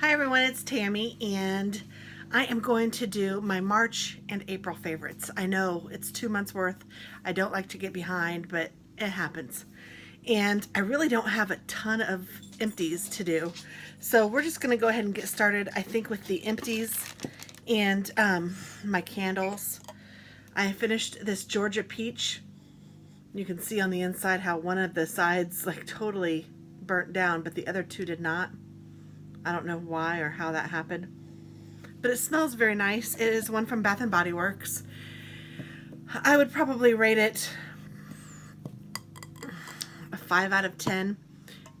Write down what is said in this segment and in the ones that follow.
Hi everyone, it's Tammy, and I am going to do my March and April favorites. I know it's 2 months worth. I don't like to get behind, but it happens. And I really don't have a ton of empties to do. So we're just going to go ahead and get started, I think, with the empties and my candles. I finished this Georgia Peach. You can see on the inside how one of the sides like totally burnt down, but the other two did not. I don't know why or how that happened, but it smells very nice. It is one from Bath and Body Works. I would probably rate it a 5 out of 10.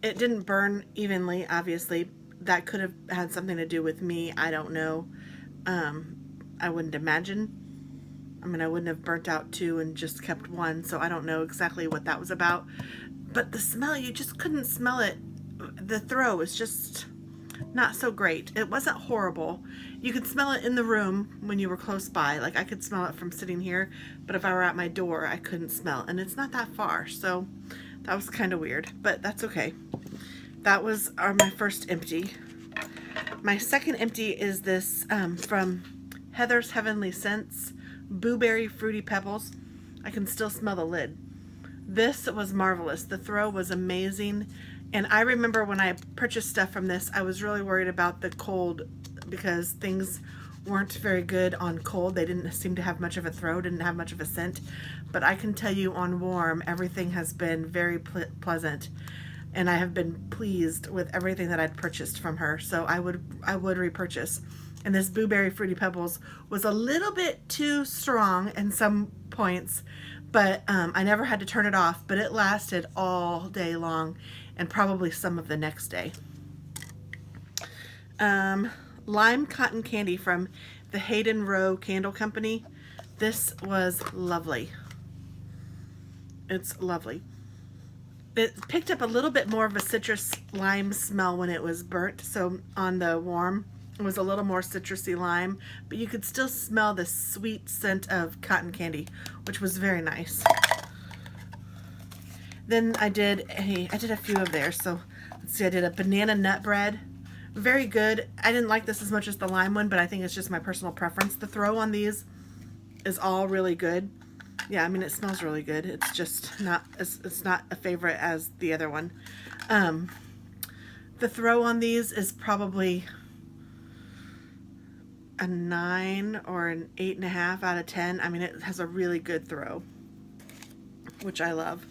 It didn't burn evenly, obviously. That could have had something to do with me. I don't know. I wouldn't imagine. I mean, I wouldn't have burnt out 2 and just kept 1, so I don't know exactly what that was about. But the smell, you just couldn't smell it. The throw was just not so great. It wasn't horrible. You could smell it in the room when you were close by. Like I could smell it from sitting here, but if I were at my door, I couldn't smell. And it's not that far, so that was kind of weird, but that's okay. That was my first empty. My second empty is this from Heather's Heavenly Scents, Blueberry Fruity Pebbles. I can still smell the lid. This was marvelous. The throw was amazing. And I remember when I purchased stuff from this, I was really worried about the cold because things weren't very good on cold. They didn't seem to have much of a throw, didn't have much of a scent. But I can tell you on warm, everything has been very pleasant. And I have been pleased with everything that I'd purchased from her. So I would repurchase. And this Blueberry Fruity Pebbles was a little bit too strong in some points, but I never had to turn it off, but it lasted all day long and probably some of the next day. Lime Cotton Candy from the Hayden Row Candle Company. This was lovely. It's lovely. It picked up a little bit more of a citrus lime smell when it was burnt, so on the warm it was a little more citrusy lime, but you could still smell the sweet scent of cotton candy, which was very nice. Then I did a few of theirs. So let's see, I did a banana nut bread. Very good. I didn't like this as much as the lime one, but I think it's just my personal preference. The throw on these is all really good. Yeah, I mean, it smells really good. It's just not, it's not a favorite as the other one. The throw on these is probably a 9 or an 8.5 out of 10. I mean, it has a really good throw, which I love.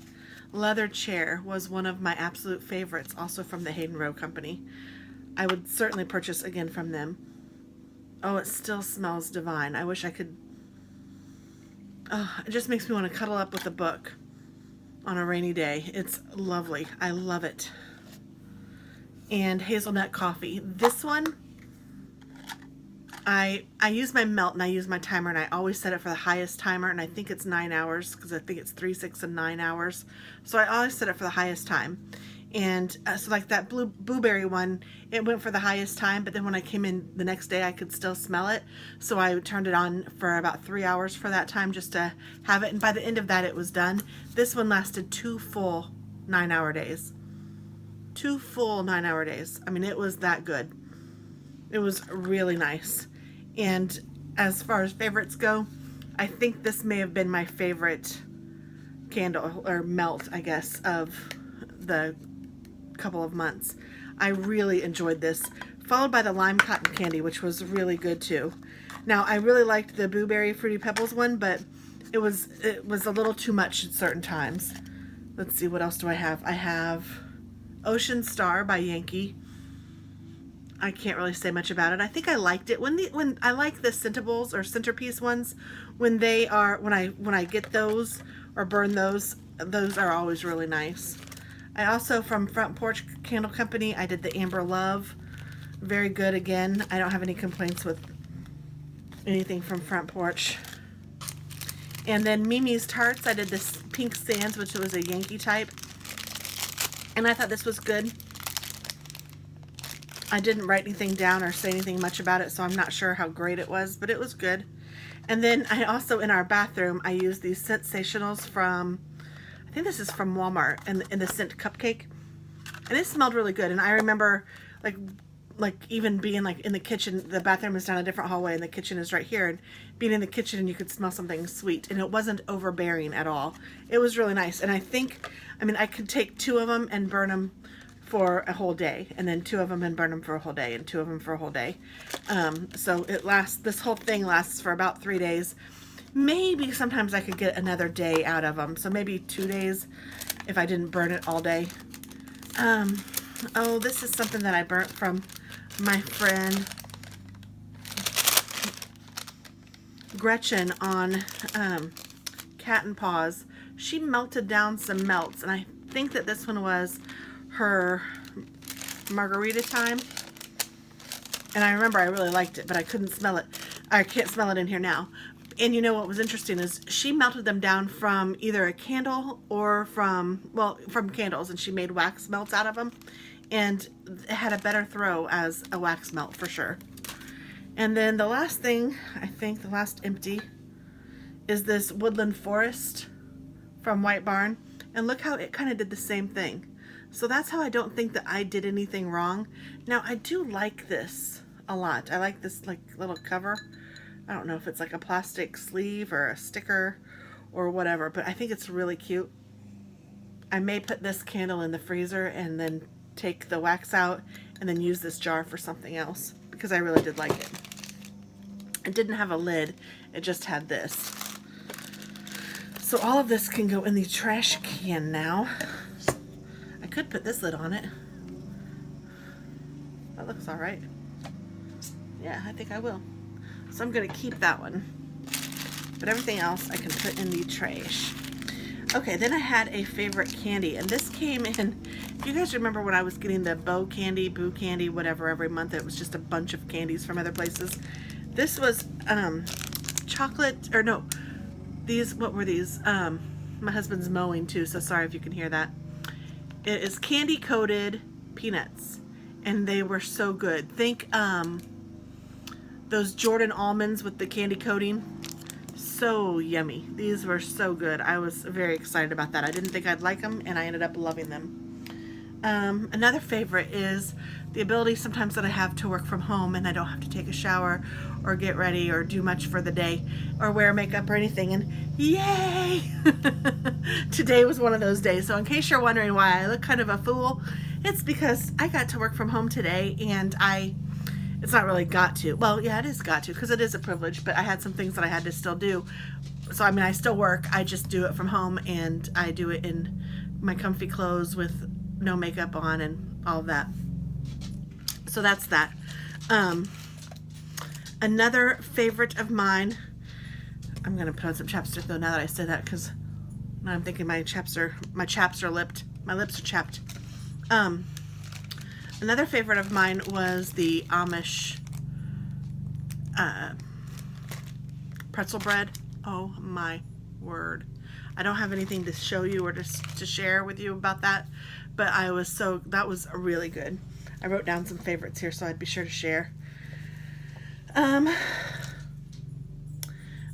Leather Chair was one of my absolute favorites, also from the Hayden Row Company. I would certainly purchase again from them. Oh, it still smells divine. I wish I could. Oh, it just makes me want to cuddle up with a book on a rainy day. It's lovely. I love it. And Hazelnut Coffee. This one, I use my melt and I use my timer, and I always set it for the highest timer, and I think it's 9 hours because I think it's 3, 6, and 9 hours. So I always set it for the highest time. And so like that blueberry one, it went for the highest time, but then when I came in the next day, I could still smell it. So I turned it on for about 3 hours for that time just to have it. And by the end of that, it was done. This one lasted 2 full 9-hour days. 2 full 9-hour days. I mean, it was that good. It was really nice. And as far as favorites go, I think this may have been my favorite candle or melt, I guess, of the couple of months. I really enjoyed this, followed by the Lime Cotton Candy, which was really good too. Now, I really liked the Blueberry Fruity Pebbles one, but it was a little too much at certain times. Let's see, what else do I have? I have Ocean Star by Yankee. I can't really say much about it. I think I liked it when I like the scentables or centerpiece ones, when I get those or burn those are always really nice. I also, from Front Porch Candle Company, I did the Amber Love. Very good again. I don't have any complaints with anything from Front Porch. And then Mimi's Tarts, I did this Pink Sands, which was a Yankee type, and I thought this was good. I didn't write anything down or say anything much about it, so I'm not sure how great it was, but it was good. And then I also, in our bathroom, I used these Sensationals from, I think this is from Walmart, and the scent Cupcake. And it smelled really good. And I remember, like, like even being like in the kitchen, the bathroom is down a different hallway and the kitchen is right here, and being in the kitchen and you could smell something sweet, and it wasn't overbearing at all. It was really nice. And I think, I mean, I could take 2 of them and burn them for a whole day, and then 2 of them and burn them for a whole day, and 2 of them for a whole day. So it lasts, this whole thing lasts for about 3 days. Maybe sometimes I could get another day out of them, so maybe 2 days if I didn't burn it all day. Oh, this is something that I burnt from my friend Gretchen on Cat and Paws. She melted down some melts, and I think that this one was her margarita time. And I remember I really liked it, but I couldn't smell it. I can't smell it in here now. And you know what was interesting is she melted them down from either a candle or from candles, and she made wax melts out of them. And it had a better throw as a wax melt for sure. And then the last thing, I think the last empty, is this Woodland Forest from White Barn. And look how it kind of did the same thing. So that's how I don't think that I did anything wrong. Now I do like this a lot. I like this like little cover. I don't know if it's like a plastic sleeve or a sticker or whatever, but I think it's really cute. I may put this candle in the freezer and then take the wax out and then use this jar for something else, because I really did like it. It didn't have a lid, it just had this. So all of this can go in the trash can now. I could put this lid on it. That looks all right. Yeah, I think I will. So I'm going to keep that one. But everything else I can put in the trash. Okay, then I had a favorite candy. And this came in, if you guys remember when I was getting the Boo Candy, whatever, every month, it was just a bunch of candies from other places. This was chocolate, or no, these, what were these? My husband's mowing too, so sorry if you can hear that. It is candy coated peanuts, and they were so good. Think those Jordan almonds with the candy coating. So yummy. These were so good. I was very excited about that. I didn't think I'd like them, and I ended up loving them. Another favorite is the ability sometimes that I have to work from home and I don't have to take a shower or get ready or do much for the day or wear makeup or anything, and yay! Today was one of those days. So in case you're wondering why I look kind of a fool, it's because I got to work from home today, and it's not really got to. Well, yeah, it is got to, because it is a privilege, but I had some things that I had to still do. So, I mean, I still work. I just do it from home, and I do it in my comfy clothes with no makeup on and all of that. So that's that. Another favorite of mine, I'm going to put on some chapstick, though, now that I said that, because now I'm thinking my chaps are lipped. My lips are chapped. Another favorite of mine was the Amish pretzel bread. Oh my word. I don't have anything to show you or to share with you about that, but that was really good. I wrote down some favorites here, so I'd be sure to share.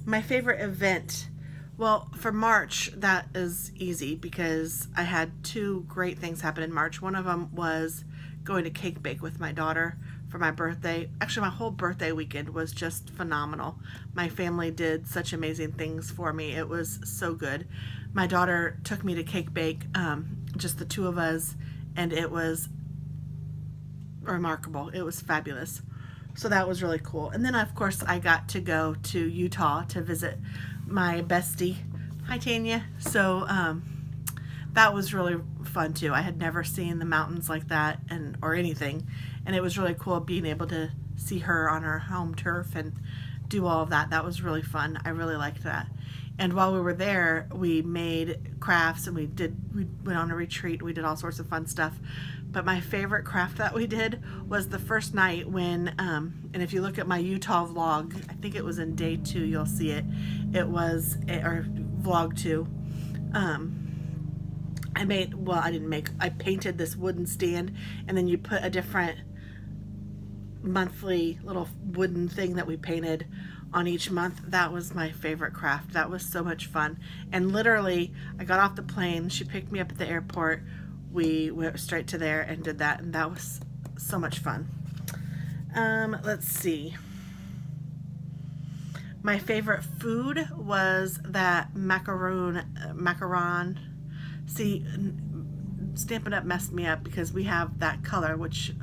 My favorite event. Well, for March, that is easy because I had 2 great things happen in March. One of them was going to cake bake with my daughter for my birthday. Actually, my whole birthday weekend was just phenomenal. My family did such amazing things for me. It was so good. My daughter took me to cake bake, just the 2 of us, and it was remarkable. It was fabulous. So that was really cool. And then, of course, I got to go to Utah to visit my bestie. Hi, Tanya. So that was really fun too. I had never seen the mountains like that or anything, and it was really cool being able to see her on her home turf and do all of that. That was really fun. I really liked that. And while we were there, we made crafts, and we went on a retreat. We did all sorts of fun stuff. But my favorite craft that we did was the first night when, and if you look at my Utah vlog, I think it was in day 2, you'll see it. It was, or vlog 2. I painted this wooden stand, and then you put a different monthly little wooden thing that we painted on each month. That was my favorite craft. That was so much fun. And literally, I got off the plane, she picked me up at the airport, we went straight to there and did that, and that was so much fun. Let's see. My favorite food was that macaron. See, Stampin' Up! Messed me up because we have that color, which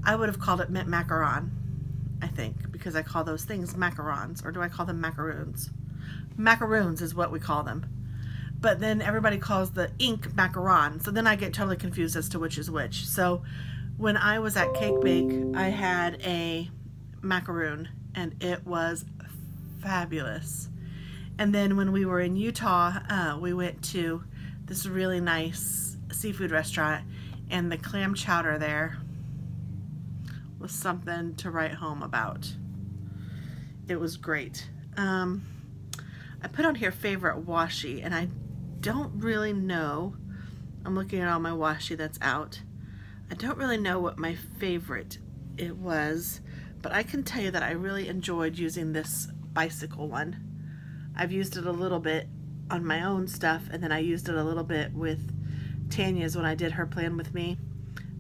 I would have called it mint macaron, I think, because I call those things macarons, or do I call them macaroons? Macaroons is what we call them. But then everybody calls the ink macaron, so then I get totally confused as to which is which. So when I was at Cake Bake, I had a macaroon, and it was fabulous. And then when we were in Utah, we went to this really nice seafood restaurant, and the clam chowder there was something to write home about. It was great. I put on here favorite washi, and I don't really know. I'm looking at all my washi that's out. I don't really know what my favorite it was, but I can tell you that I really enjoyed using this bicycle one. I've used it a little bit on my own stuff, and then I used it a little bit with Tanya's when I did her plan with me.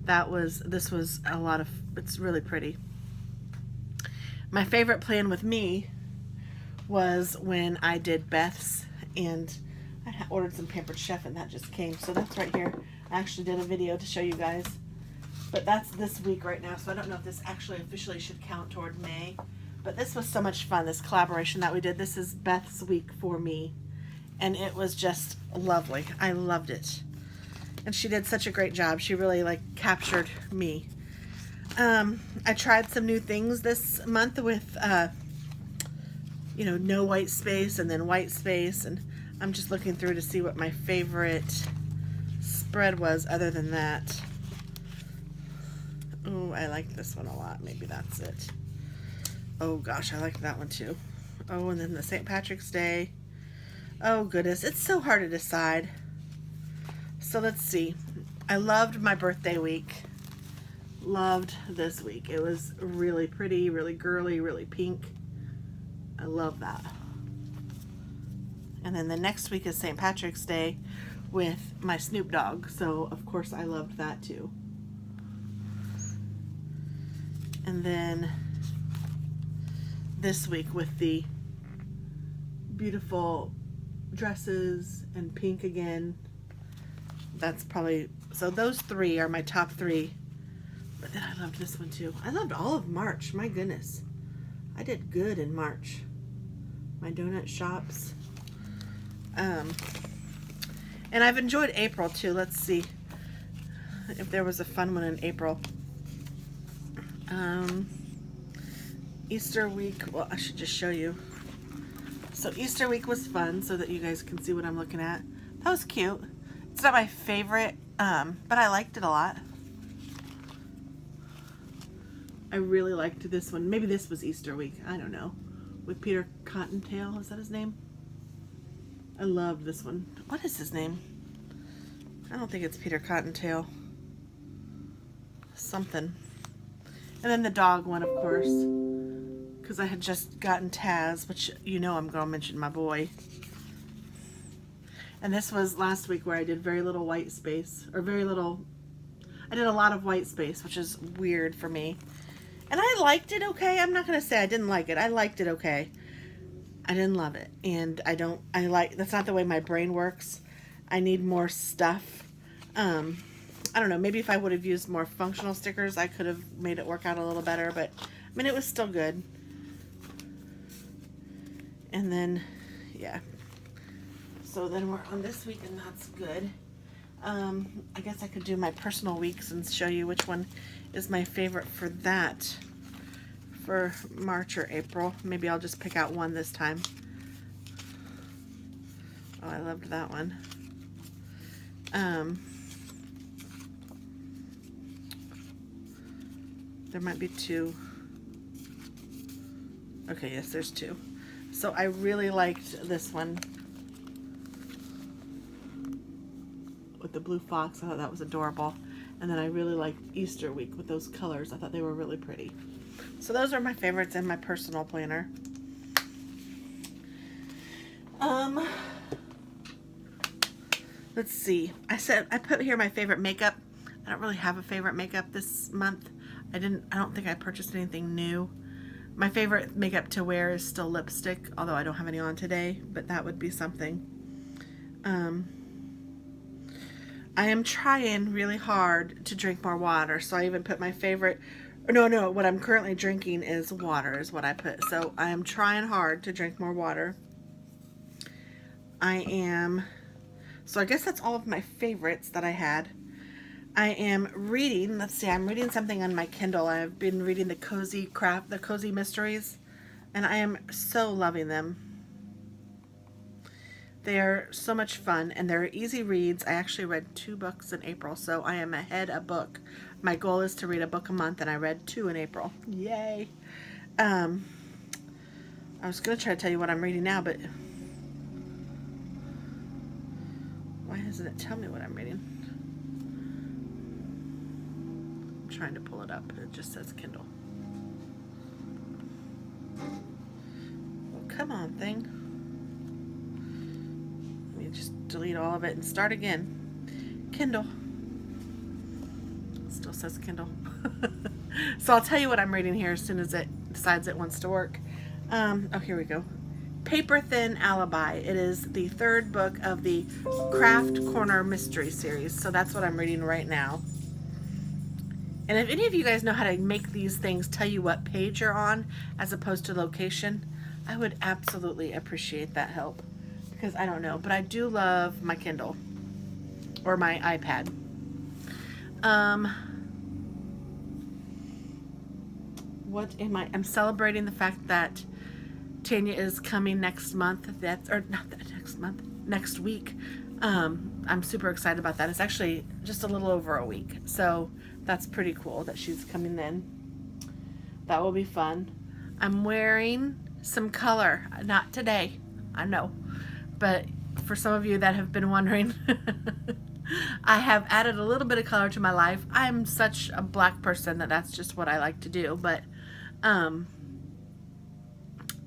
This was a lot of, it's really pretty. My favorite plan with me was when I did Beth's, and I ordered some Pampered Chef and that just came, so that's right here. I actually did a video to show you guys, but that's this week right now, so I don't know if this actually officially should count toward May, but this was so much fun, this collaboration that we did. This is Beth's week for me, and it was just lovely. I loved it, and she did such a great job. She really captured me. I tried some new things this month with no white space and then white space, and I'm just looking through to see what my favorite spread was other than that. Oh, I like this one a lot. Maybe that's it. Oh gosh, I like that one too. Oh, and then the St. Patrick's Day. Oh goodness, it's so hard to decide. So let's see. I loved my birthday week. Loved this week. It was really pretty, really girly, really pink. I love that. And then the next week is St. Patrick's Day with my Snoop Dogg, so of course I loved that too. And then this week with the beautiful dresses and pink again. That's probably, so those three are my top three. But then I loved this one too. I loved all of March, my goodness. I did good in March. My donut shops. And I've enjoyed April too. Let's see if there was a fun one in April. Easter week, well, I should just show you. So Easter week was fun so that you guys can see what I'm looking at. That was cute. It's not my favorite, but I liked it a lot. I really liked this one. Maybe this was Easter week. I don't know. With Peter Cottontail, is that his name? I love this one. What is his name? I don't think it's Peter Cottontail. Something. And then the dog one, of course, because I had just gotten Taz, which you know I'm going to mention my boy. And this was last week where I did very little white space, or very little, I did a lot of white space, which is weird for me. And I liked it okay. I'm not going to say I didn't like it. I liked it okay. I didn't love it. And that's not the way my brain works. I need more stuff. I don't know, maybe if I would have used more functional stickers, I could have made it work out a little better, but I mean, it was still good. And then, yeah. So then we're on this week, and that's good. I guess I could do my personal weeks and show you which one is my favorite for that, for March or April. Maybe I'll just pick out one this time. Oh, I loved that one. There might be two. Okay, yes, there's two. So I really liked this one with the blue fox. I thought that was adorable. And then I really liked Easter week with those colors. I thought they were really pretty. So those are my favorites in my personal planner. Let's see. I put here my favorite makeup. I don't really have a favorite makeup this month. I don't think I purchased anything new. My favorite makeup to wear is still lipstick, although I don't have any on today, but that would be something. Um, I am trying really hard to drink more water, so I even put my favorite, no, what I'm currently drinking is water is what I put. So I am trying hard to drink more water. So I guess that's all of my favorites that I had. I am reading, let's see, I'm reading something on my Kindle. I've been reading the Cozy Mysteries, and I am so loving them. They are so much fun, and they're easy reads. I actually read 2 books in April, so I am ahead a book. My goal is to read a book a month, and I read 2 in April. Yay! I was going to try to tell you what I'm reading now, but why doesn't it tell me what I'm reading? Trying to pull it up. It just says Kindle. Well, come on, thing. Let me just delete all of it and start again. Kindle. It still says Kindle. So I'll tell you what I'm reading here as soon as it decides it wants to work. Oh, here we go. Paper Thin Alibi. It is the 3rd book of the Craft Corner Mystery Series. So that's what I'm reading right now. And if any of you guys know how to make these things tell you what page you're on as opposed to location, I would absolutely appreciate that help. Because I don't know, but I do love my Kindle or my iPad. I'm celebrating the fact that Tanya is coming next month. Next week. I'm super excited about that. It's actually just a little over a week. So that's pretty cool that she's coming in. That will be fun. I'm wearing some color. Not today, I know. But for some of you that have been wondering, I have added a little bit of color to my life. I'm such a black person that that's just what I like to do. But I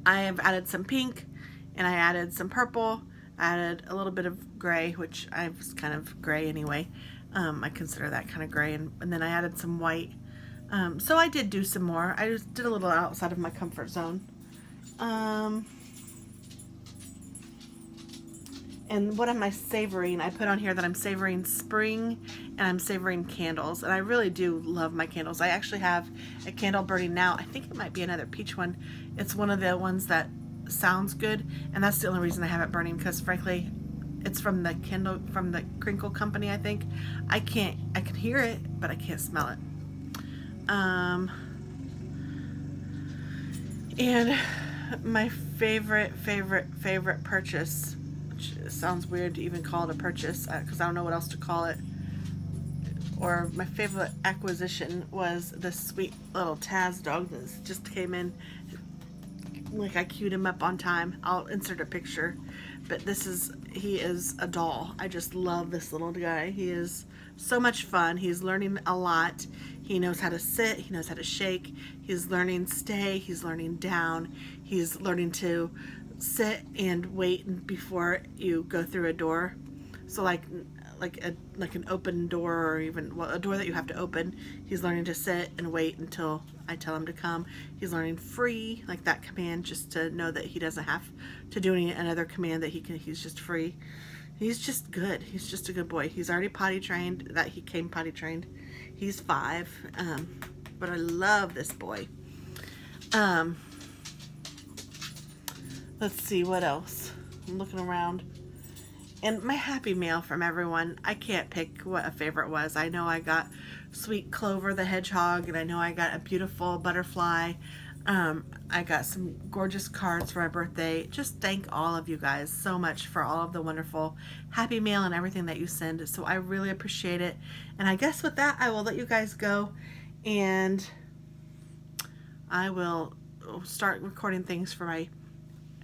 have added some pink, and I added some purple. I added a little bit of gray, which I was kind of gray anyway. I consider that kind of gray, and then I added some white. So I did do some more. I just did a little outside of my comfort zone. And what am I savoring? I put on here that I'm savoring spring, and I'm savoring candles. And I really do love my candles. I actually have a candle burning now. I think it might be another peach one. It's one of the ones that sounds good, and that's the only reason I have it burning, because frankly, it's from the Crinkle Company, I think. I can hear it, but I can't smell it. And my favorite purchase, which sounds weird to even call it a purchase, because I don't know what else to call it, or my favorite acquisition was this sweet little Taz dog that just came in. Like, I queued him up on time. I'll insert a picture, but he is a doll. I just love this little guy. He is so much fun. He's learning a lot. He knows how to sit. He knows how to shake. He's learning stay. He's learning down. He's learning to sit and wait before you go through a door. So like an open door, or even a door that you have to open, he's learning to sit and wait until I tell him to come. He's learning free, like that command, just to know that he doesn't have to do another command, that he's just free. He's just good. He's just a good boy. He's already potty trained. He came potty trained. He's 5, but I love this boy. Let's see what else. I'm looking around. And my Happy Mail from everyone, I can't pick what a favorite was. I know I got Sweet Clover the Hedgehog, and I know I got a beautiful butterfly. I got some gorgeous cards for my birthday. Just thank all of you guys so much for all of the wonderful Happy Mail and everything that you send. So I really appreciate it. And I guess with that, I will let you guys go, and I will start recording things for my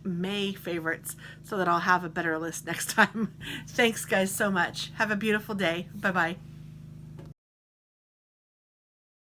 May favorites so that I'll have a better list next time. Thanks guys so much. Have a beautiful day. Bye-bye.